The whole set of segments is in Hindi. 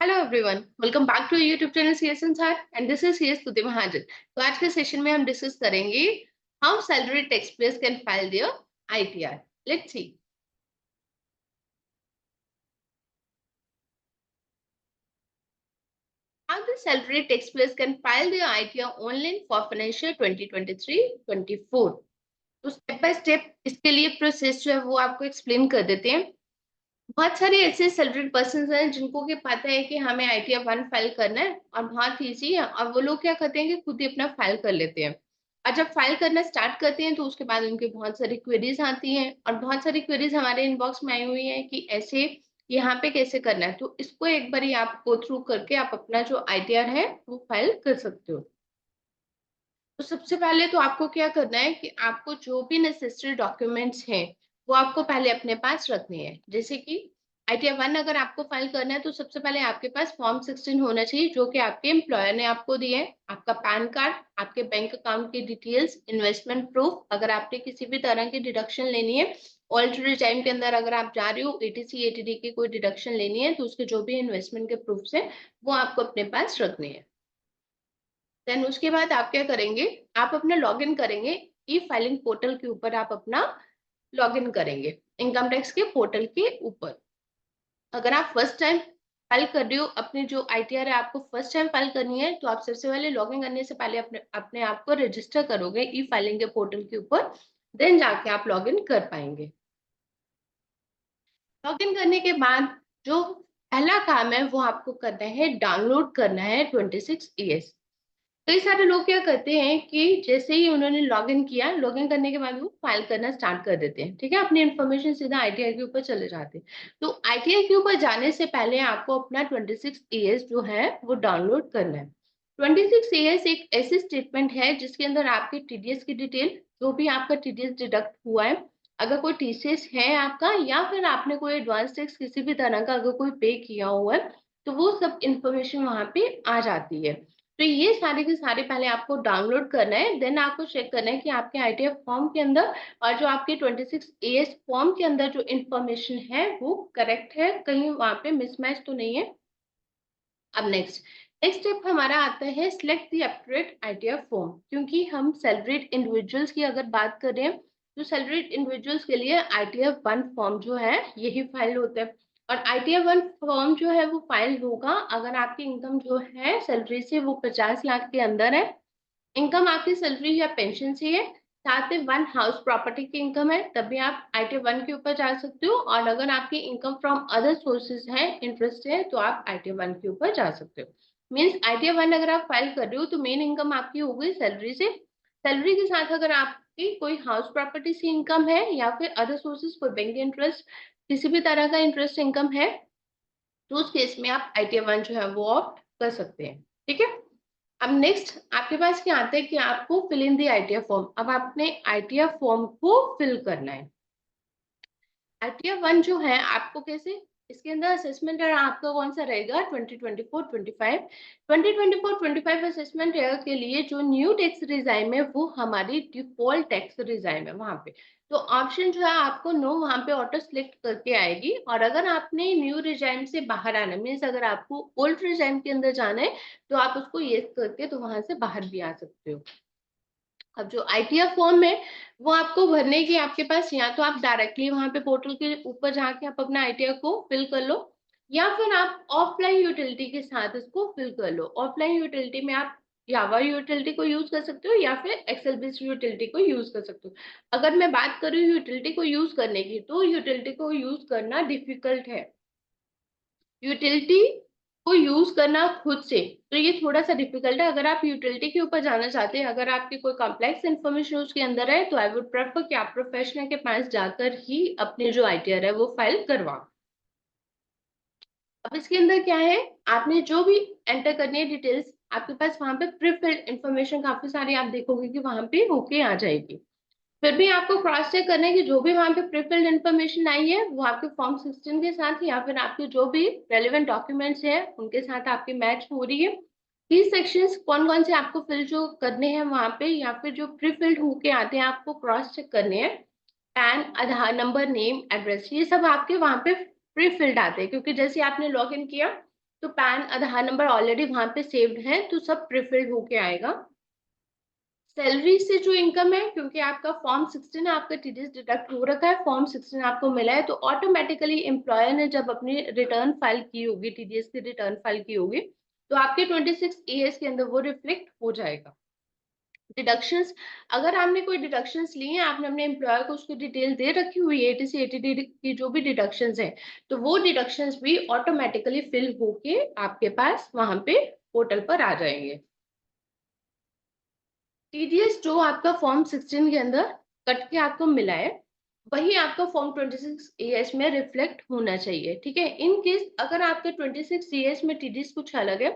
Hello everyone, welcome back to YouTube channel CS sir and this is CS Stuti Mahajan. तो आज के सेशन में हम डिस्कस करेंगे how salary taxpayers can file there ITR. Let's see how the salary taxpayers can file there ITR online for financial 2023-24। तो स्टेप बाय स्टेप इसके लिए प्रोसेस जो है वो आपको एक्सप्लेन कर देते हैं। बहुत सारे ऐसे सैलरीड पर्सन हैं जिनको कि पता है कि हमें आईटीआर 1 फाइल करना है और बहुत ईजी है, और वो लोग क्या करते हैं कि खुद ही अपना फाइल कर लेते हैं। और जब फाइल करना स्टार्ट करते हैं तो उसके बाद उनके बहुत सारी क्वेरीज आती हैं, और बहुत सारी क्वेरीज हमारे इनबॉक्स में आई हुई है कि ऐसे यहाँ पे कैसे करना है। तो इसको एक बार आप गो थ्रू करके आप अपना जो आईटीआर है वो फाइल कर सकते हो। तो सबसे पहले तो आपको क्या करना है कि आपको जो भी नेसेसरी डॉक्यूमेंट्स हैं वो आपको पहले अपने पास रखने हैं। जैसे कि आईटीआर 1 अगर आपको फाइल करना है तो सबसे पहले आपके पास फॉर्म 16 होना चाहिए, जो कि आपके एम्प्लॉयर ने आपको दिए है। आपका पैन कार्ड, आपके बैंक अकाउंट की डिटेल्स, इन्वेस्टमेंट प्रूफ, अगर आपने किसी भी तरह की डिडक्शन लेनी है ऑलरेडी टाइम के अंदर, अगर आप जा रहे हो एटीसी एटीडी की कोई डिडक्शन लेनी है तो उसके जो भी इन्वेस्टमेंट के प्रूफ है वो आपको अपने पास रखने हैं। देन उसके बाद आप क्या करेंगे, आप अपना लॉगिन करेंगे। ई फाइलिंग पोर्टल के ऊपर आप अपना लॉगिन करेंगे, इनकम टैक्स के पोर्टल के ऊपर। अगर आप फर्स्ट टाइम फाइल कर रहे हो, अपनी जो आईटीआर है आपको फर्स्ट टाइम फाइल करनी है, तो आप सबसे पहले लॉगिन करने से पहले अपने अपने आप को रजिस्टर करोगे ई फाइलिंग के पोर्टल के ऊपर। देन जाके आप लॉगिन कर पाएंगे। लॉगिन करने के बाद जो पहला काम है वो आपको करना है, डाउनलोड करना है 26ES। कई सारे लोग क्या करते हैं कि जैसे ही उन्होंने लॉगिन किया, लॉगिन करने के बाद वो फाइल करना स्टार्ट कर देते हैं। ठीक है, अपनी इन्फॉर्मेशन सीधा आईटीआर के ऊपर चले जाते हैं। तो आईटीआर के ऊपर जाने से पहले आपको अपना 26ES जो है वो डाउनलोड करना है। 26ES एक ऐसी स्टेटमेंट है जिसके अंदर आपके टीडीएस की डिटेल, जो भी आपका टीडीएस डिडक्ट हुआ है, अगर कोई टीसीएस है आपका, या फिर आपने कोई एडवांस टैक्स किसी भी तरह का अगर कोई पे किया हुआ है, तो वो सब इंफॉर्मेशन वहां पे आ जाती है। तो ये सारे के सारे पहले आपको डाउनलोड करना है। देन आपको चेक करना है कि आपके आईटीआर फॉर्म के अंदर और जो आपके 26ES फॉर्म के अंदर जो इंफॉर्मेशन है वो करेक्ट है, कहीं वहां पे मिसमैच तो नहीं है। अब नेक्स्ट नेक्स्ट स्टेप हमारा आता है select the appropriate ITR form. क्योंकि हम सैलरीड इंडिविजुअल्स की अगर बात करें तो सैलरीड इंडिविजुअल्स के लिए आईटीआर 1 फॉर्म जो है यही फाइल होता है। और आईटीआर 1 फॉर्म जो है वो फाइल होगा अगर आपकी इनकम जो है सैलरी से वो 50 लाख के अंदर है, इनकम आपकी सैलरी या पेंशन से है, साथ में 1 हाउस प्रॉपर्टी की इनकम है, तभी आप आईटीआर 1 के ऊपर जा सकते हो। और अगर आपकी इनकम फ्रॉम अदर सोर्सेज है, इंटरेस्ट है, तो आप आईटीआर 1 के ऊपर जा सकते हो। मीन्स आईटीआर 1 अगर आप फाइल कर रहे हो तो मेन इनकम आपकी हो गई सैलरी से। सैलरी के साथ अगर आपकी कोई हाउस प्रॉपर्टी से इनकम है या फिर अदर सोर्सेज, कोई बैंक इंटरेस्ट, किसी भी तरह का इंटरेस्ट इनकम है, तो उस केस में आप आईटीआर 1 जो है वो ऑप्ट कर सकते हैं। ठीक है, अब नेक्स्ट आपके पास क्या आता है कि आपको fill in the ITR form. अब आपने आईटीआर फॉर्म को फिल करना है। आईटीआर 1 जो है आपको कैसे, इसके अंदर असेसमेंट है आपका कौन सा रहेगा, 2024-25। 2024-25 असेसमेंट के लिए जो न्यू टैक्स रिजाइम है वो हमारी डिफॉल्ट टैक्स रिजाइम है वहां पे। तो ऑप्शन जो है आपको नो वहां पे ऑटो सिलेक्ट करके आएगी। और अगर आपने न्यू रिजाइम से बाहर आना, मीन्स अगर आपको ओल्ड रिजाइम के अंदर जाना है, तो आप उसको यस करके तो वहां से बाहर भी आ सकते हो। अब जो आईटीआर फॉर्म है वो आपको भरने की आपके पास, या तो आप डायरेक्टली वहां पे पोर्टल के ऊपर जाके आप अपना आईटीआर को फिल कर लो, या फिर आप ऑफलाइन यूटिलिटी के साथ इसको फिल कर लो। ऑफलाइन यूटिलिटी में आप जावा यूटिलिटी को यूज कर सकते हो या फिर एक्सेल बेस्ड यूटिलिटी को यूज कर सकते हो। अगर मैं बात करूँ यूटिलिटी को यूज करने की, तो यूटिलिटी को यूज करना डिफिकल्ट है। यूटिलिटी को यूज करना खुद से तो ये थोड़ा सा डिफिकल्ट है। अगर आप यूटिलिटी के ऊपर जाना चाहते हैं, अगर आपकी कोई कॉम्प्लेक्स इन्फॉर्मेशन उसके अंदर है, तो आई वुड प्रेफर कि आप प्रोफेशनल के पास जाकर ही अपनी जो आईटीआर है वो फाइल करवाओ। अब इसके अंदर क्या है, आपने जो भी एंटर करनी है डिटेल्स, आपके पास वहां पे प्री फिल्ड इन्फॉर्मेशन काफी सारी आप देखोगे कि वहां पे होके आ जाएगी। फिर भी आपको क्रॉस चेक करना है कि जो भी वहां पे प्रीफिल्ड इन्फॉर्मेशन आई है वो आपके फॉर्म 16 के साथ या फिर आपके जो भी रेलेवेंट डॉक्यूमेंट्स है उनके साथ आपकी मैच हो रही है। ये सेक्शंस कौन कौन से आपको फिल जो करने हैं वहां पे, या फिर जो प्रीफिल्ड होके आते हैं आपको क्रॉस चेक करने हैं। पैन, आधार नंबर, नेम, एड्रेस, ये सब आपके वहां पे प्री फिल्ड आते हैं, क्योंकि जैसे आपने लॉग इन किया तो पैन आधार नंबर ऑलरेडी वहां पे सेव्ड है, तो सब प्रीफिल्ड होके आएगा। सैलरी से जो इनकम है, क्योंकि आपका फॉर्म 16 आपका टीडीएस डिडक्ट हो रखा है, फॉर्म 16 आपको मिला है, तो ऑटोमेटिकली एम्प्लॉयर ने जब अपनी रिटर्न फाइल की होगी, टीडीएस की रिटर्न फाइल की होगी, तो आपके 26 ईएस के अंदर वो रिफ्लेक्ट हो जाएगा। डिडक्शंस, अगर आपने कोई डिडक्शंस लिए हैं, आपने अपने एम्प्लॉयर को उसकी डिटेल दे रखी हुई है, एटीसी एटीडी की जो भी डिडक्शंस हैं, तो वो डिडक्शंस भी ऑटोमेटिकली फिल होके आपके पास वहां पे पोर्टल पर आ जाएंगे। टीडीएस जो आपका फॉर्म 16 के अंदर कट के आपको मिला है, वही आपका फॉर्म 26 एएस में रिफ्लेक्ट होना चाहिए, ठीक है। इन केस अगर आपके 26 एएस में टीडीएस कुछ अलग है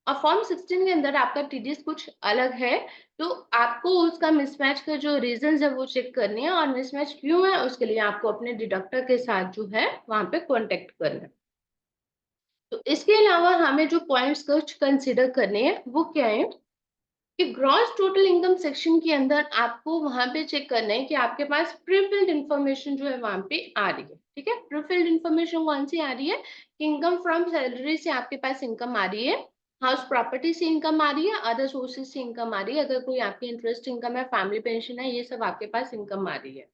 और फॉर्म 16 के अंदर आपका टीडीएस कुछ अलग है, तो आपको उसका मिसमैच का जो रीजन है वो चेक करनी है, और मिसमैच क्यों है उसके लिए आपको अपने डिडक्टर के साथ जो है वहां पे कॉन्टेक्ट करना है। तो इसके अलावा हमें जो पॉइंट्स कुछ कंसिडर करने हैं वो क्या है कि ग्रॉस टोटल इनकम सेक्शन के अंदर आपको वहां पे चेक करना है कि आपके पास प्रीफिल्ड इंफॉर्मेशन जो है वहां पे आ रही है, ठीक है। प्रीफिल्ड इंफॉर्मेशन कौन सी आ रही है कि इनकम फ्रॉम सैलरी से आपके पास इनकम आ रही है, हाउस प्रॉपर्टी से इनकम आ रही है, अदर सोर्सेज से इनकम आ रही है, अगर कोई आपकी इंटरेस्ट इनकम है, फैमिली पेंशन है, ये सब आपके पास इनकम आ रही है।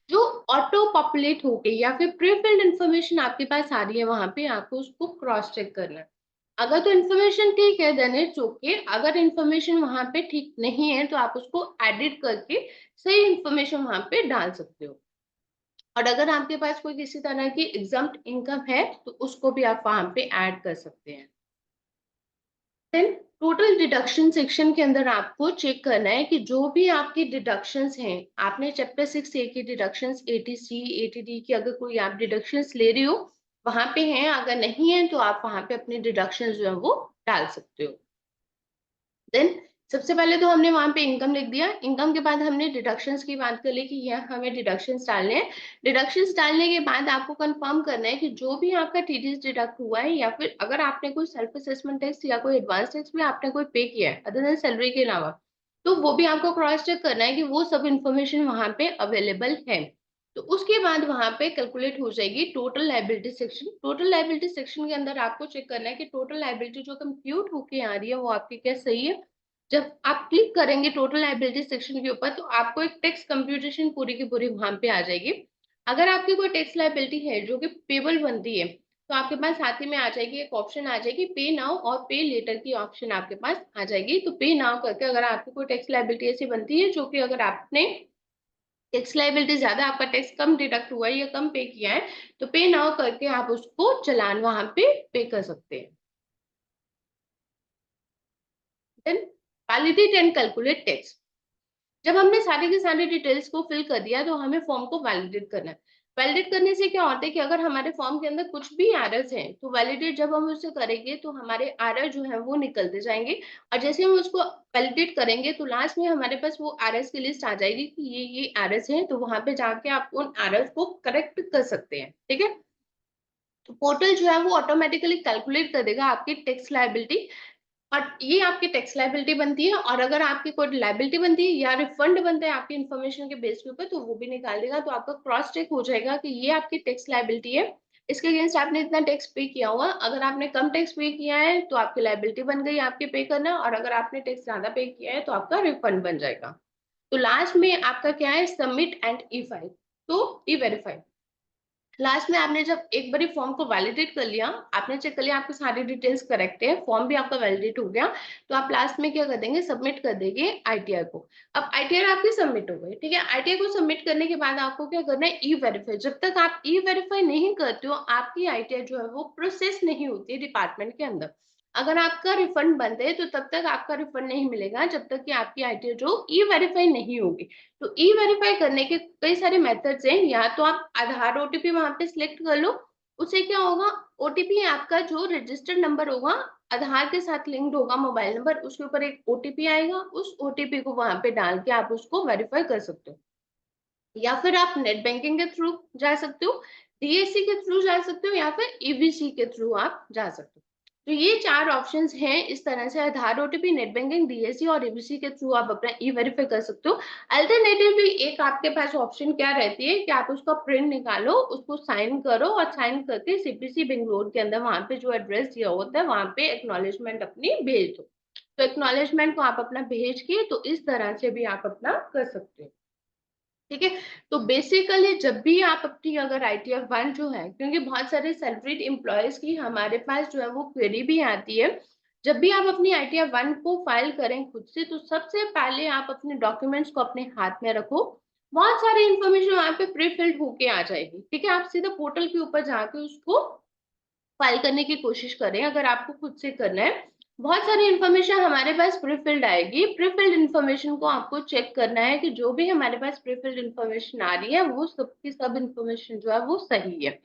जो ऑटो पॉपुलेट हो गई या फिर प्रीफिल्ड इंफॉर्मेशन आपके पास आ रही है, वहां पे आपको उसको क्रॉस चेक करना है। अगर तो इन्फॉर्मेशन ठीक है देन इट्स ओके, अगर इन्फॉर्मेशन वहां पे ठीक नहीं है तो आप उसको एडिट करके सही इन्फॉर्मेशन वहां पे डाल सकते हो। और अगर आपके पास कोई किसी तरह की एग्जम्प्ट इनकम है तो उसको भी आप वहां पे ऐड कर सकते हैं। देन टोटल डिडक्शन सेक्शन के अंदर आपको चेक करना है कि जो भी आपकी डिडक्शंस हैं, आपने चैप्टर 6 ए की डिडक्शंस, एटीसी एटीडी की अगर कोई आप डिडक्शंस ले रही हो वहां पे हैं, अगर नहीं है तो आप वहां पे अपनी डिडक्शंस जो है वो डाल सकते हो। देन सबसे पहले तो हमने वहां पे इनकम लिख दिया, इनकम के बाद हमने डिडक्शंस की बात कर ली कि यह हमें डिडक्शंस डालने हैं। डिडक्शंस डालने के बाद आपको कंफर्म करना है कि जो भी आपका टीडीएस डिडक्ट हुआ है, या फिर अगर आपने कोई सेल्फ असेसमेंट टैक्स या कोई एडवांस टैक्स भी आपने कोई पे किया है अदर देन सैलरी के अलावा, तो वो भी आपको क्रॉस चेक करना है कि वो सब इन्फॉर्मेशन वहां पे अवेलेबल है। तो उसके बाद वहां पे कैलकुलेट हो जाएगी total liability section. Total liability section के अंदर आपको चेक करना है कि टोटल लाइबिलिटी जो कंप्यूट होके आ रही है वो आपकी क्या सही है। जब आप क्लिक करेंगे टोटल लाइबिलिटी सेक्शन के ऊपर, तो आपको एक टैक्स कंप्यूटेशन पूरी की पूरी वहां पे आ जाएगी। अगर आपकी कोई टैक्स लाइबिलिटी है जो कि पेबल बनती है, तो आपके पास साथ ही में आ जाएगी एक ऑप्शन आ जाएगी पे नाउ और पे लेटर की ऑप्शन आपके पास आ जाएगी। तो पे नाउ करके अगर आपकी कोई टैक्स लाइबिलिटी ऐसी बनती है जो कि अगर आपने टैक्स लाइबिलिटी ज्यादा, आपका टैक्स कम डिडक्ट हुआ है या कम पे किया है, तो पे नाउ करके आप उसको चालान वहां पे कर सकते हैं। Then validate and calculate tax. जब हमने सारे के सारे डिटेल्स को फिल कर दिया तो हमें फॉर्म को वैलिडेट करना है। वैलिडेट करने से क्या होता है कि अगर हमारे फॉर्म के अंदर कुछ भी एरर्स हैं तो वैलिडेट जब हम उसे करेंगे तो हमारे एरर जो है वो निकलते जाएंगे, और जैसे हम उसको वैलिडेट करेंगे तो लास्ट में हमारे पास वो एरर्स की लिस्ट आ जाएगी कि ये एरर्स हैं, तो वहां पे जाके आप उन एरर्स को करेक्ट कर सकते हैं, ठीक है। तो पोर्टल जो है वो ऑटोमेटिकली कैलकुलेट कर देगा आपकी टैक्स लायबिलिटी, और ये आपकी टैक्स लायबिलिटी बनती है। और अगर आपकी कोई लायबिलिटी बनती है या रिफंड बनता है आपकी इन्फॉर्मेशन के बेस के ऊपर, तो वो भी निकाल देगा। तो आपका क्रॉस चेक हो जाएगा कि ये आपकी टैक्स लायबिलिटी है, इसके अगेंस्ट आपने इतना टैक्स पे किया हुआ। अगर आपने कम टैक्स पे किया है तो आपकी लायबिलिटी बन गई आपके पे करना, और अगर आपने टैक्स ज्यादा पे किया है तो आपका रिफंड बन जाएगा। तो लास्ट में आपका क्या है, सबमिट एंड ई फाइल, तो ई वेरीफाई। लास्ट में आपने जब एक बार फॉर्म को वैलिडेट कर लिया, आपने चेक कर लिया आपकी सारी डिटेल्स करेक्ट है, फॉर्म भी आपका वैलिडेट हो गया, तो आप लास्ट में क्या कर देंगे, सबमिट कर देंगे आईटीआर को। अब आईटीआर आपकी सबमिट हो गई, ठीक है। आईटीआर को सबमिट करने के बाद आपको क्या करना है, ई वेरीफाई। जब तक आप ई वेरीफाई नहीं करते हो आपकी आईटीआर जो है वो प्रोसेस नहीं होती है डिपार्टमेंट के अंदर। अगर आपका रिफंड बंद है तो तब तक आपका रिफंड नहीं मिलेगा जब तक कि आपकी आईटीआर जो ई वेरीफाई नहीं होगी। तो ई वेरीफाई करने के कई सारे मेथड्स हैं, या तो आप आधार ओटीपी वहां पे सिलेक्ट कर लो। उससे क्या होगा, ओटीपी आपका जो रजिस्टर्ड नंबर होगा, आधार के साथ लिंक्ड होगा मोबाइल नंबर, उसके ऊपर एक ओटीपी आएगा, उस ओटीपी को वहां पे डाल के आप उसको वेरीफाई कर सकते हो। या फिर आप नेट बैंकिंग के थ्रू जा सकते हो, डीएसी के थ्रू जा सकते हो, या फिर ईवीसी के थ्रू आप जा सकते हो। तो ये 4 ऑप्शंस हैं। इस तरह से आधार, ओटीपी, नेट बैंकिंग, डीएससी और एबीसी के थ्रू आप अपना ई वेरीफाई कर सकते हो। अल्टरनेटिवली एक आपके पास ऑप्शन क्या रहती है कि आप उसका प्रिंट निकालो, उसको साइन करो और साइन करके सीपीसी बेंगलोर के अंदर वहां पे जो एड्रेस दिया होता है वहां पे एक्नॉलेजमेंट अपनी भेज दो। तो एक्नॉलेजमेंट को आप अपना भेज के तो इस तरह से भी आप अपना कर सकते हो। ठीक है। तो बेसिकली जब भी आप अपनी अगर ITF 1 जो है, क्योंकि बहुत सारे सैलरीड एम्प्लॉयज की हमारे पास जो है वो क्वेरी भी आती है, जब भी आप अपनी ITF 1 को फाइल करें खुद से तो सबसे पहले आप अपने डॉक्यूमेंट्स को अपने हाथ में रखो। बहुत सारी इंफॉर्मेशन वहां पे प्री फिल्ड होके आ जाएगी। ठीक है, आप सीधा पोर्टल के ऊपर जाके उसको फाइल करने की कोशिश करें अगर आपको खुद से करना है। बहुत सारी इन्फॉर्मेशन हमारे पास प्रीफिल्ड आएगी। प्रीफिल्ड इन्फॉर्मेशन को आपको चेक करना है कि जो भी हमारे पास प्रीफिल्ड इन्फॉर्मेशन आ रही है वो सबकी सब इन्फॉर्मेशन जो है वो सही है।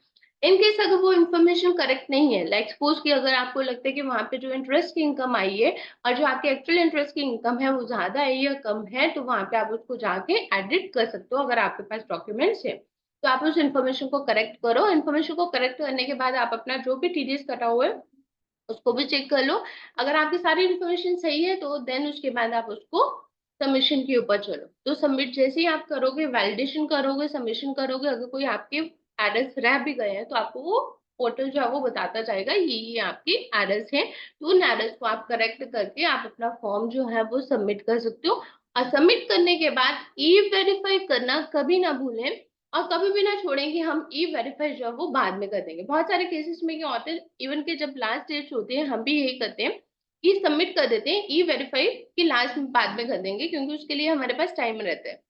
इन केस अगर वो इन्फॉर्मेशन करेक्ट नहीं है, लाइक सपोज कि अगर आपको लगता है कि वहां पे जो इंटरेस्ट की इनकम आई है और जो आपके एक्चुअल इंटरेस्ट की इनकम है वो ज्यादा है या कम है, तो वहां पे आप उसको जाके एडिट कर सकते हो अगर आपके पास डॉक्यूमेंट्स है। तो आप उस इन्फॉर्मेशन को करेक्ट करो। इन्फॉर्मेशन को करेक्ट करने के बाद आप अपना जो भी टीडीएस कटा हुआ है उसको भी चेक कर लो। अगर आपकी सारी इन्फॉर्मेशन सही है तो देन उसके बाद आप उसको सबमिशन के ऊपर चलो। तो सबमिट जैसे ही आप करोगे, वैलिडेशन करोगे, सबमिशन करोगे, अगर कोई आपके एरर्स रह भी गए हैं तो आपको वो पोर्टल जो है वो बताता जाएगा ये आपके एरर्स हैं। तो उन एरर्स को आप करेक्ट करके आप अपना फॉर्म जो है वो सबमिट कर सकते हो। और सबमिट करने के बाद ई वेरीफाई करना कभी ना भूलें और कभी भी ना छोड़ें कि हम ई वेरीफाई जो है वो बाद में कर देंगे। बहुत सारे केसेस में क्या होते हैं, इवन के जब लास्ट डेट्स होती है हम भी यही करते हैं कि सबमिट कर देते हैं ई वेरीफाई कि लास्ट में बाद में कर देंगे, क्योंकि उसके लिए हमारे पास टाइम रहता है।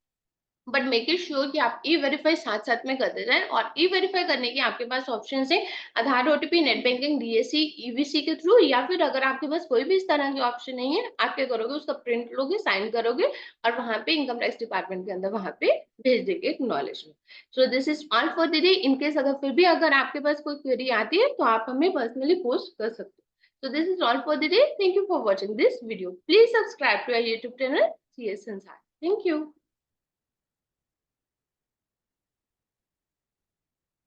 बट मेक इट श्योर कि आप ई वेरीफाई साथ साथ में करते जाएं। और ई वेरीफाई करने के आपके पास ऑप्शन है Aadhaar, OTP, net banking, DSC, EVC के थ्रू, या फिर अगर आपके पास कोई भी इस तरह के ऑप्शन नहीं है, आप क्या करोगे, उसका प्रिंट लोगे, साइन करोगे और वहां पे इनकम टैक्स डिपार्टमेंट के अंदर वहां पे भेज देंगे acknowledgement. So this is all for the day. In case अगर फिर भी अगर आपके पास कोई क्वेरी आती है तो आप हमें पर्सनली पोस्ट कर सकते हो। So this is all for the day. Thank you for watching this video. Please subscribe to our YouTube channel CS Sansar. Thank you.